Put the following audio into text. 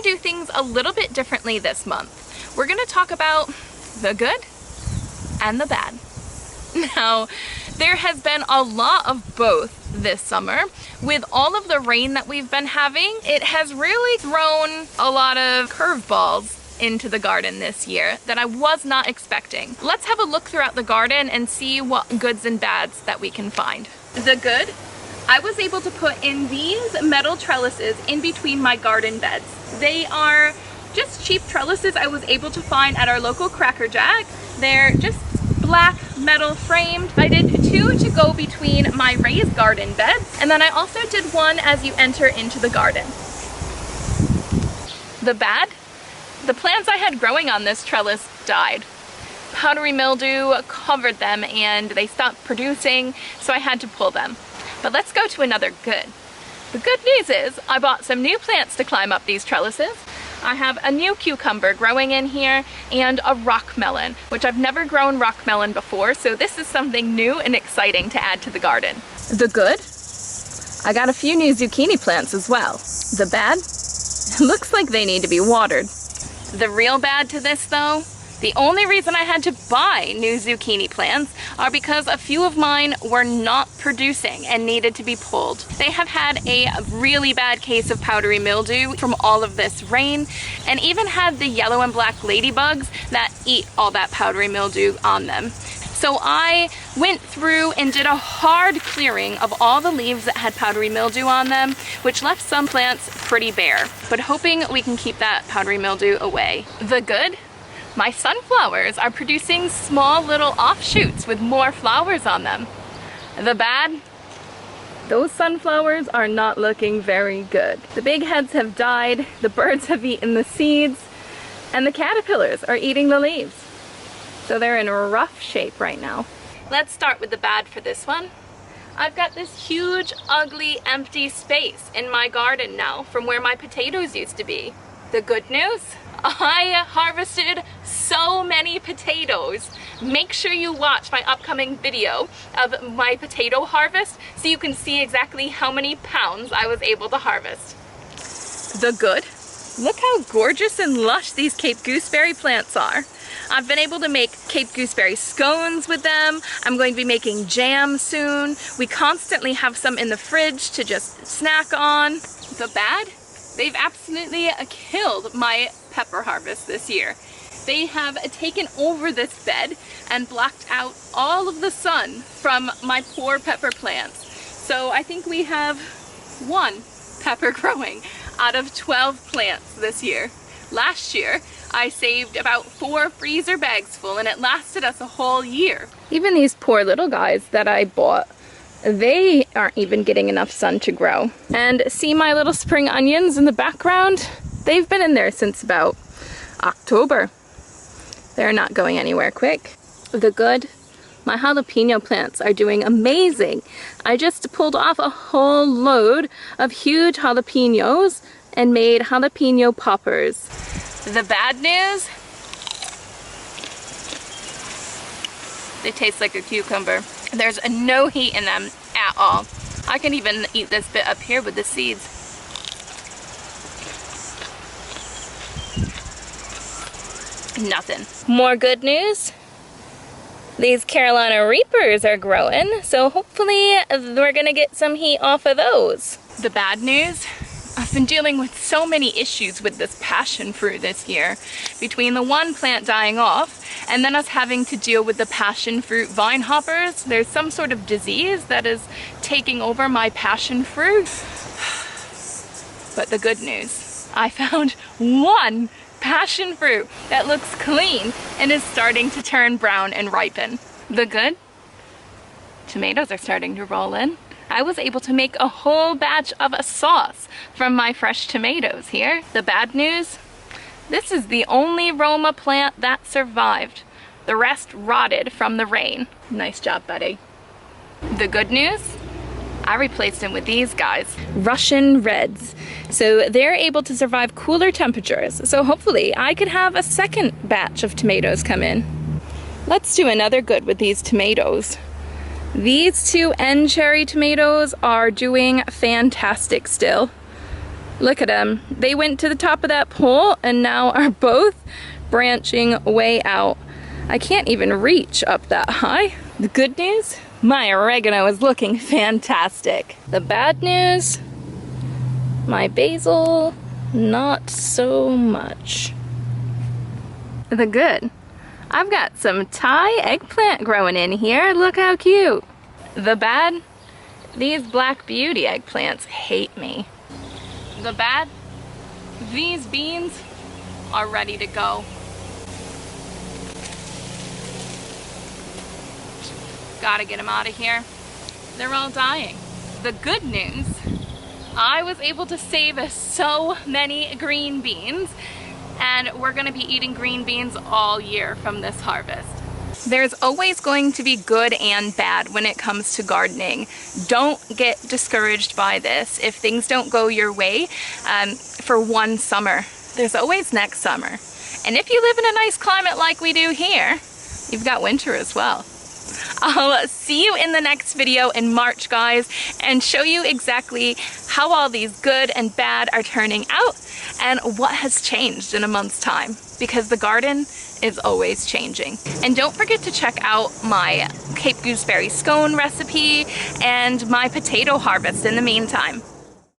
gonna do things a little bit differently this month. We're gonna talk about the good and the bad. Now, there has been a lot of both this summer. With all of the rain that we've been having, it has really thrown a lot of curveballs into the garden this year that I was not expecting. Let's have a look throughout the garden and see what goods and bads that we can find. The good, I was able to put in these metal trellises in between my garden beds. They are just cheap trellises I was able to find at our local Cracker Jack. They're just black metal framed. I did 2 to go between my raised garden beds, and then I also did 1 as you enter into the garden. The bad, the plants I had growing on this trellis died. Powdery mildew covered them and they stopped producing, so I had to pull them. But let's go to another good. The good news is I bought some new plants to climb up these trellises. I have a new cucumber growing in here and a rock melon, which I've never grown rock melon before, so this is something new and exciting to add to the garden. The good, I got a few new zucchini plants as well. The bad, it looks like they need to be watered. The real bad to this though, the only reason I had to buy new zucchini plants are because a few of mine were not producing and needed to be pulled. They have had a really bad case of powdery mildew from all of this rain, and even had the yellow and black ladybugs that eat all that powdery mildew on them. So I went through and did a hard clearing of all the leaves that had powdery mildew on them, which left some plants pretty bare, but hoping we can keep that powdery mildew away. The good? My sunflowers are producing small little offshoots with more flowers on them. The bad? Those sunflowers are not looking very good. The big heads have died, the birds have eaten the seeds, and the caterpillars are eating the leaves. So they're in rough shape right now. Let's start with the bad for this one. I've got this huge, ugly, empty space in my garden now from where my potatoes used to be. The good news? I harvested so many potatoes. Make sure you watch my upcoming video of my potato harvest so you can see exactly how many pounds I was able to harvest. The good? Look how gorgeous and lush these Cape gooseberry plants are. I've been able to make Cape gooseberry scones with them. I'm going to be making jam soon. We constantly have some in the fridge to just snack on. The bad? They've absolutely killed my pepper harvest this year. They have taken over this bed and blocked out all of the sun from my poor pepper plants. So I think we have 1 pepper growing out of 12 plants this year. Last year, I saved about 4 freezer bags full and it lasted us a whole year. Even these poor little guys that I bought, they aren't even getting enough sun to grow. And see my little spring onions in the background? They've been in there since about October. They're not going anywhere quick. The good, my jalapeno plants are doing amazing. I just pulled off a whole load of huge jalapenos and made jalapeno poppers. The bad news, they taste like a cucumber. There's no heat in them at all. I can even eat this bit up here with the seeds. Nothing. More good news. These Carolina Reapers are growing, so hopefully we're gonna get some heat off of those. The bad news, I've been dealing with so many issues with this passion fruit this year. Between the one plant dying off and then us having to deal with the passion fruit vine hoppers, there's some sort of disease that is taking over my passion fruit. But the good news, I found 1 passion fruit that looks clean and is starting to turn brown and ripen. The good, tomatoes are starting to roll in. I was able to make a whole batch of a sauce from my fresh tomatoes here. The bad news, this is the only Roma plant that survived. The rest rotted from the rain. Nice job, buddy. The good news, I replaced them with these guys, Russian Reds. So they're able to survive cooler temperatures. So hopefully I could have a second batch of tomatoes come in. Let's do another good with these tomatoes. These 2 end cherry tomatoes are doing fantastic still. Look at them. They went to the top of that pole and now are both branching way out. I can't even reach up that high. The good news, my oregano is looking fantastic. The bad news, my basil, not so much. The good, I've got some Thai eggplant growing in here. Look how cute. The bad, these Black Beauty eggplants hate me. The bad, these beans are ready to go. Gotta get them out of here. They're all dying. The good news, I was able to save so many green beans, and we're gonna be eating green beans all year from this harvest. There's always going to be good and bad when it comes to gardening. Don't get discouraged by this. If things don't go your way for one summer, there's always next summer. And if you live in a nice climate like we do here, you've got winter as well. I'll see you in the next video in March, guys, and show you exactly how all these good and bad are turning out and what has changed in a month's time, because the garden is always changing. And don't forget to check out my Cape Gooseberry scone recipe and my potato harvest in the meantime.